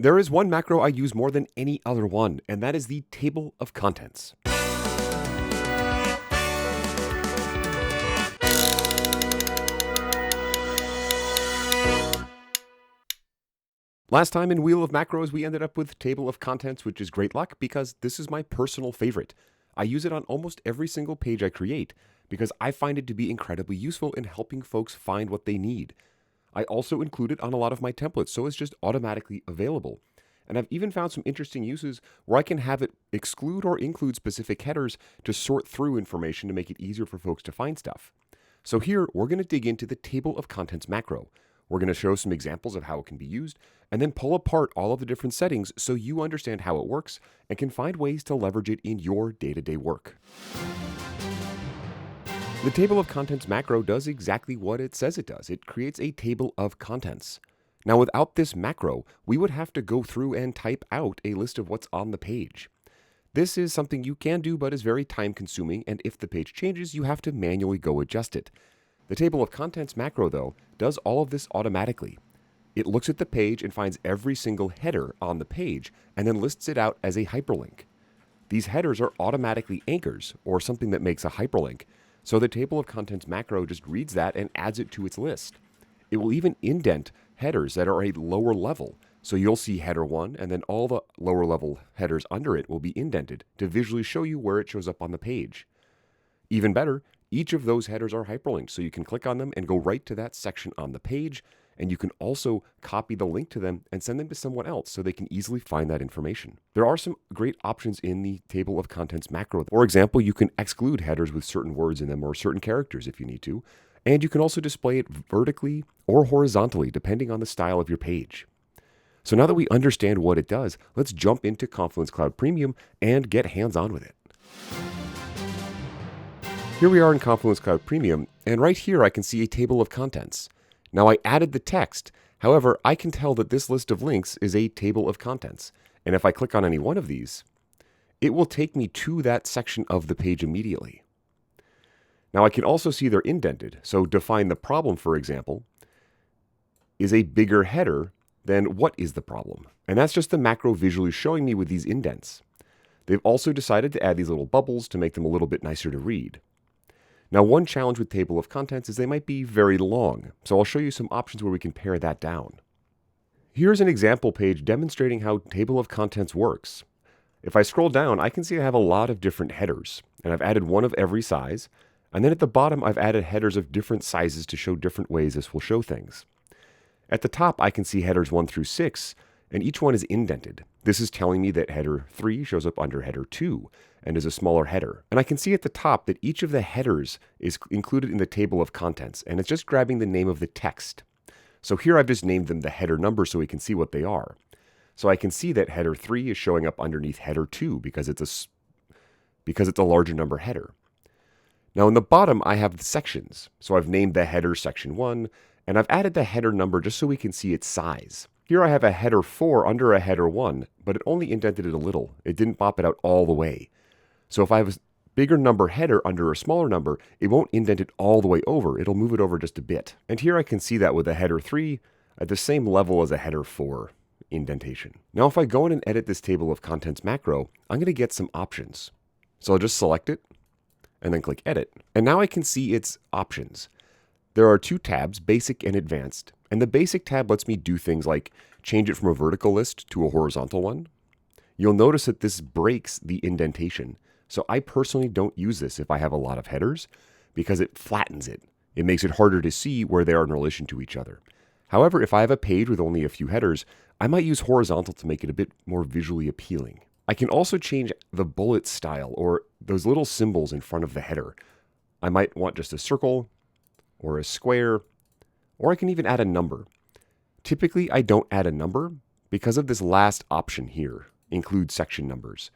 There is one macro I use more than any other one, and that is the table of contents. Last time in Wheel of Macros, we ended up with table of contents, which is great luck because this is my personal favorite. I use it on almost every single page I create because I find it to be incredibly useful in helping folks find what they need. I also include it on a lot of my templates, so it's just automatically available. And I've even found some interesting uses where I can have it exclude or include specific headers to sort through information to make it easier for folks to find stuff. So here, we're going to dig into the table of contents macro. We're going to show some examples of how it can be used, and then pull apart all of the different settings so you understand how it works and can find ways to leverage it in your day-to-day work. The table of contents macro does exactly what it says it does. It creates a table of contents. Now, without this macro, we would have to go through and type out a list of what's on the page. This is something you can do, but is very time-consuming, and if the page changes, you have to manually go adjust it. The table of contents macro, though, does all of this automatically. It looks at the page and finds every single header on the page, and then lists it out as a hyperlink. These headers are automatically anchors, or something that makes a hyperlink, so the table of contents macro just reads that and adds it to its list. It will even indent headers that are a lower level, so you'll see header 1, and then all the lower level headers under it will be indented to visually show you where it shows up on the page. Even better, each of those headers are hyperlinked, so you can click on them and go right to that section on the page, and you can also copy the link to them and send them to someone else so they can easily find that information. There are some great options in the table of contents macro. For example, you can exclude headers with certain words in them or certain characters if you need to, and you can also display it vertically or horizontally depending on the style of your page. So now that we understand what it does, let's jump into Confluence Cloud Premium and get hands-on with it. Here we are in Confluence Cloud Premium, and right here I can see a table of contents. Now I added the text, however, I can tell that this list of links is a table of contents, and if I click on any one of these, it will take me to that section of the page immediately. Now I can also see they're indented, so define the problem, for example, is a bigger header than what is the problem, and that's just the macro visually showing me with these indents. They've also decided to add these little bubbles to make them a little bit nicer to read. Now, one challenge with table of contents is they might be very long, so I'll show you some options where we can pare that down. Here's an example page demonstrating how table of contents works. If I scroll down, I can see I have a lot of different headers, and I've added one of every size, and then at the bottom I've added headers of different sizes to show different ways this will show things. At the top, I can see headers 1 through 6, and each one is indented. This is telling me that header 3 shows up under header 2, and is a smaller header. And I can see at the top that each of the headers is included in the table of contents, and it's just grabbing the name of the text. So here I've just named them the header number so we can see what they are. So I can see that header 3 is showing up underneath header 2 because it's a larger number header. Now in the bottom I have the sections. So I've named the header section 1, and I've added the header number just so we can see its size. Here I have a header 4 under a header 1, but it only indented it a little. It didn't pop it out all the way. So if I have a bigger number header under a smaller number, it won't indent it all the way over. It'll move it over just a bit. And here I can see that with a header 3 at the same level as a header 4 indentation. Now if I go in and edit this table of contents macro, I'm going to get some options. So I'll just select it and then click edit. And now I can see its options. There are 2 tabs, basic and advanced. And the basic tab lets me do things like change it from a vertical list to a horizontal one. You'll notice that this breaks the indentation. So I personally don't use this if I have a lot of headers because it flattens it. It makes it harder to see where they are in relation to each other. However, if I have a page with only a few headers, I might use horizontal to make it a bit more visually appealing. I can also change the bullet style or those little symbols in front of the header. I might want just a circle or a square, or I can even add a number. Typically, I don't add a number because of this last option here, include section numbers.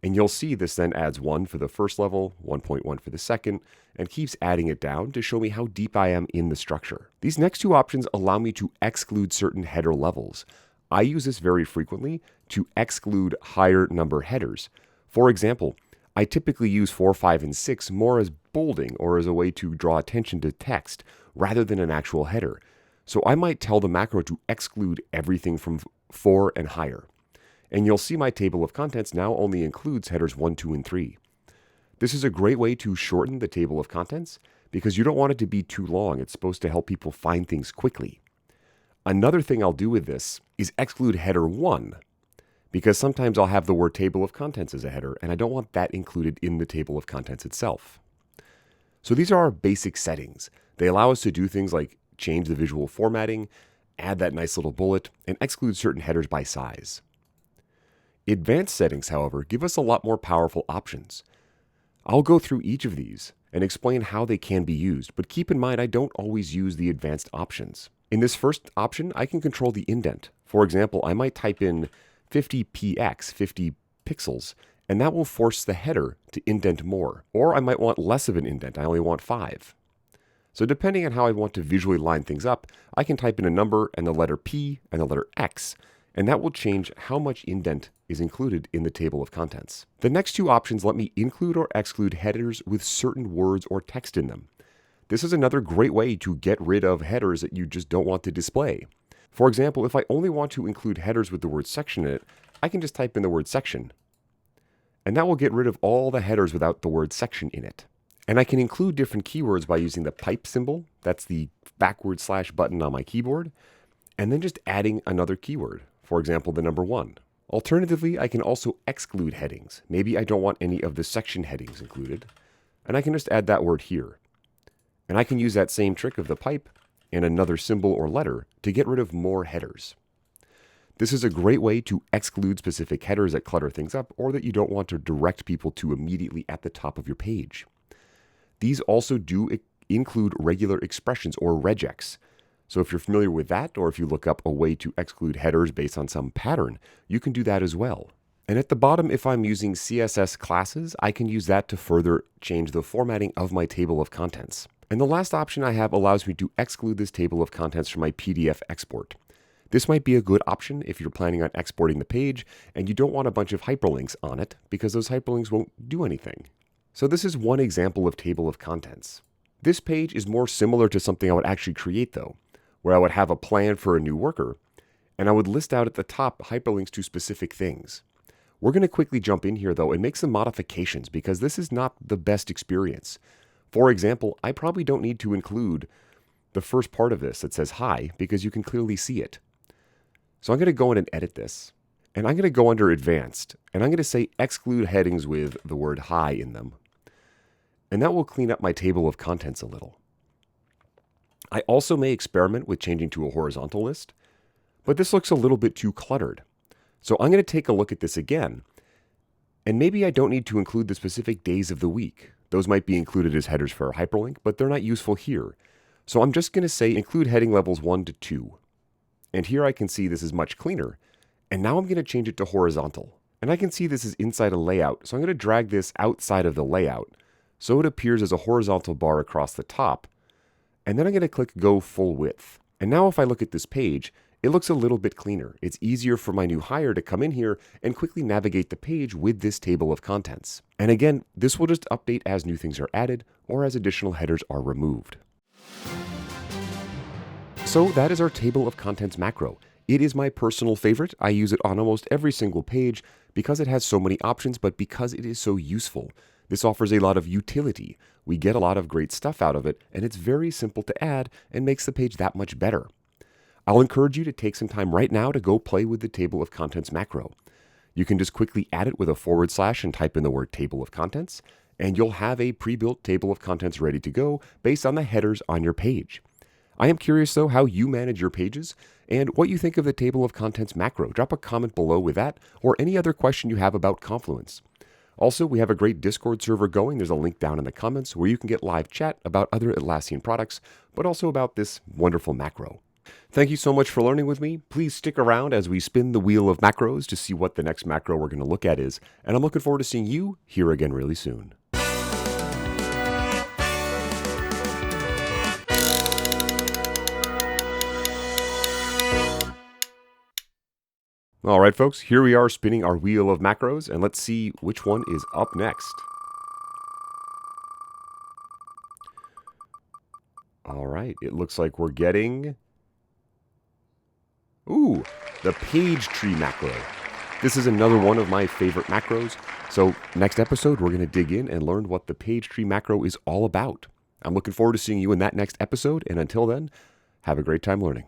And you'll see this then adds 1 for the first level, 1.1 for the second, and keeps adding it down to show me how deep I am in the structure. These next 2 options allow me to exclude certain header levels. I use this very frequently to exclude higher number headers. For example, I typically use 4, 5, and 6 more as bolding or as a way to draw attention to text rather than an actual header. So I might tell the macro to exclude everything from 4 and higher. And you'll see my table of contents now only includes headers 1, 2, and 3. This is a great way to shorten the table of contents because you don't want it to be too long. It's supposed to help people find things quickly. Another thing I'll do with this is exclude header 1 because sometimes I'll have the word table of contents as a header and I don't want that included in the table of contents itself. So these are our basic settings. They allow us to do things like change the visual formatting, add that nice little bullet, and exclude certain headers by size. Advanced settings, however, give us a lot more powerful options. I'll go through each of these and explain how they can be used, but keep in mind I don't always use the advanced options. In this first option, I can control the indent. For example, I might type in 50px, 50 pixels, and that will force the header to indent more. Or I might want less of an indent, I only want 5. So depending on how I want to visually line things up, I can type in a number and the letter P and the letter X, and that will change how much indent is included in the table of contents. The next two options let me include or exclude headers with certain words or text in them. This is another great way to get rid of headers that you just don't want to display. For example, if I only want to include headers with the word section in it, I can just type in the word section. And that will get rid of all the headers without the word section in it. And I can include different keywords by using the pipe symbol, that's the backward slash button on my keyboard, and then just adding another keyword, for example, the number 1. Alternatively, I can also exclude headings. Maybe I don't want any of the section headings included, and I can just add that word here. And I can use that same trick of the pipe and another symbol or letter to get rid of more headers. This is a great way to exclude specific headers that clutter things up or that you don't want to direct people to immediately at the top of your page. These also do include regular expressions or RegEx. So if you're familiar with that, or if you look up a way to exclude headers based on some pattern, you can do that as well. And at the bottom, if I'm using CSS classes, I can use that to further change the formatting of my table of contents. And the last option I have allows me to exclude this table of contents from my PDF export. This might be a good option if you're planning on exporting the page and you don't want a bunch of hyperlinks on it because those hyperlinks won't do anything. So this is one example of table of contents. This page is more similar to something I would actually create though, where I would have a plan for a new worker, and I would list out at the top hyperlinks to specific things. We're going to quickly jump in here though and make some modifications because this is not the best experience. For example, I probably don't need to include the first part of this that says hi because you can clearly see it. So I'm going to go in and edit this, and I'm going to go under advanced, and I'm going to say exclude headings with the word hi in them. And that will clean up my table of contents a little. I also may experiment with changing to a horizontal list, but this looks a little bit too cluttered. So I'm going to take a look at this again, and maybe I don't need to include the specific days of the week. Those might be included as headers for a hyperlink, but they're not useful here. So I'm just going to say include heading levels 1 to 2. And here I can see this is much cleaner, and now I'm going to change it to horizontal. And I can see this is inside a layout, so I'm going to drag this outside of the layout, so it appears as a horizontal bar across the top, and then I'm going to click Go Full Width. And now if I look at this page, it looks a little bit cleaner. It's easier for my new hire to come in here and quickly navigate the page with this table of contents. And again, this will just update as new things are added or as additional headers are removed. So that is our table of contents macro. It is my personal favorite. I use it on almost every single page because it has so many options, but because it is so useful. This offers a lot of utility. We get a lot of great stuff out of it, and it's very simple to add and makes the page that much better. I'll encourage you to take some time right now to go play with the table of contents macro. You can just quickly add it with a / and type in the word table of contents, and you'll have a pre-built table of contents ready to go based on the headers on your page. I am curious though how you manage your pages and what you think of the table of contents macro. Drop a comment below with that or any other question you have about Confluence. Also, we have a great Discord server going. There's a link down in the comments where you can get live chat about other Atlassian products, but also about this wonderful macro. Thank you so much for learning with me. Please stick around as we spin the wheel of macros to see what the next macro we're going to look at is, and I'm looking forward to seeing you here again really soon. All right, folks, here we are spinning our wheel of macros, and let's see which one is up next. All right, it looks like we're getting Ooh, the page tree macro. This is another one of my favorite macros. So next episode, we're going to dig in and learn what the page tree macro is all about. I'm looking forward to seeing you in that next episode. And until then, have a great time learning.